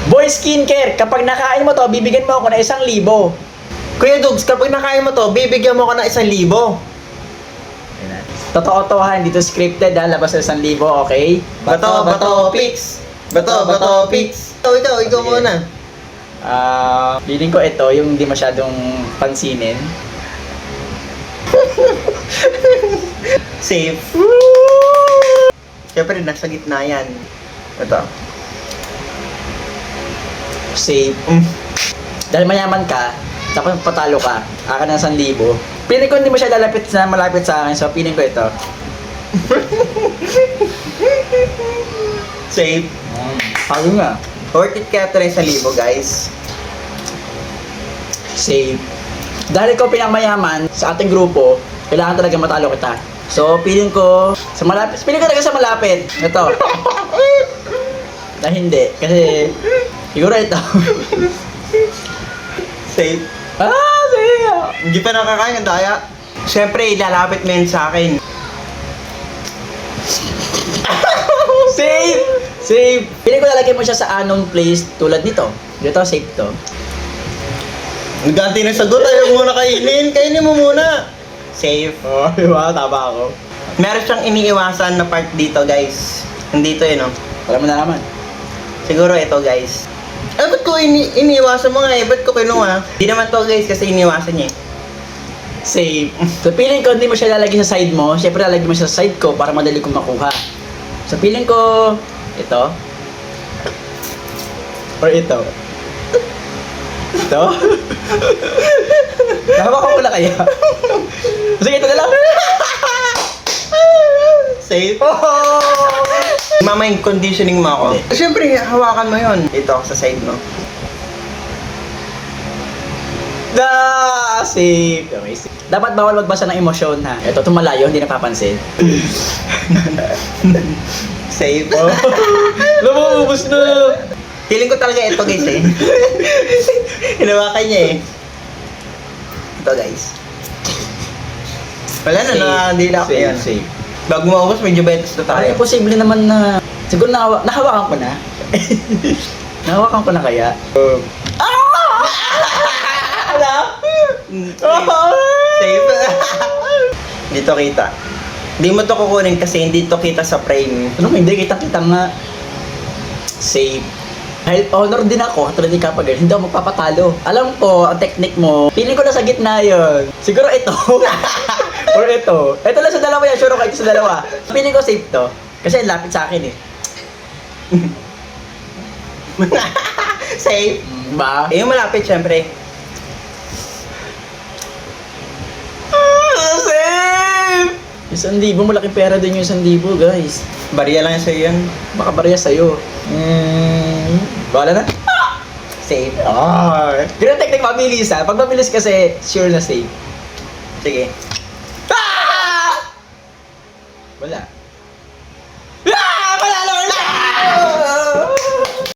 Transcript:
Boy Skincare, kapag nakain mo to, bibigyan mo ako ng 1,000. Kuya Dugs, kapag nakain mo to, bibigyan mo ka ng 1,000. Totoo to ha, dito scripted ha, labas ng 1,000, okay? Bato, pics. Bato, pics. Ikaw muna. Feeling ko ito, yung hindi masyadong pansinin. Safe. Siyempre, nasa gitna yan. Ito. Safe. Dahil mayaman ka, tapos patalo ka, akin ng 1,000. Feeling ko hindi mo siya malapit sa akin, so feeling ko ito. Safe. Sabi nga. Worth it kaya ito na 1,000, guys. Safe. Dahil ikaw pinakmayaman sa ating grupo, kailangan talaga matalo kita. So, feeling ko talaga sa malapit. Ito. Na hindi. Kasi, siguro ito. Safe. Sige nga. Hindi pa nakakain, ang daya. Siyempre, ilalapit mo yun sa akin. Safe! Safe! Feeling ko lalagay mo siya sa anong place tulad nito. Dito, safe to. Nagganti ng sagot, ayaw mo na kainin. Kainin mo muna. Safe. Oh, diba? Tama ako. Meron siyang iniiwasan na part dito, guys. Nandito yun, oh. Alam mo na naman. Siguro ito, guys. Ba't ko iniiwasan mo nga eh? Ba't ko kinuha? Hindi naman to, guys, kasi iniiwasan niya eh. Safe. So, feeling ko hindi mo siya lalagay sa side mo. Siyempre, lalagay mo siya sa side ko para madali kong makuha. So, feeling ko, ito. Or ito. Ito. Nahawakan ko na kaya. Sige, ito na lang. Safe. Mama, yung conditioning mo ako. Siyempre, hawakan mo yun. Dito sa side mo. Safe. Okay, safe. Dapat bawal magbasa ng emosyon, ha? Ito, tumalayo, hindi napapansin. Safe. Lumubos na. Feeling ko talaga ito, guys, eh. Hinawakan niya, eh. Ito, guys. Wala na, nakadila ko yan. Safe. Bago maubos, medyo betos na tayo. Ay, posible naman na... Siguro nahawakan ko na. Nahawakan ko na kaya. Alam? Safe. Dito kita. Hindi mo to kukunin kasi hindi to kita sa frame. Ano mo, hindi kita nga. Safe. Dahil honor din ako, tulad ni Kapagal, hindi ako magpapatalo. Alam ko, ang technique mo, feeling ko na sa gitna yun. Siguro ito. Or ito. Ito lang sa dalawa yan, sure ako ito sa dalawa. Feeling ko safe to. Kasi lapit sa akin eh. Safe. Ba? Eh, yung malapit, syempre. Safe! 1,000, malaking pera din yung 1,000, guys. Bariya lang sa'yo yan. Baka barya sa'yo. Bahala na. Safe. Ganun technique, mabilis ha. Pag mabilis kasi, sure na safe. Sige. Wala.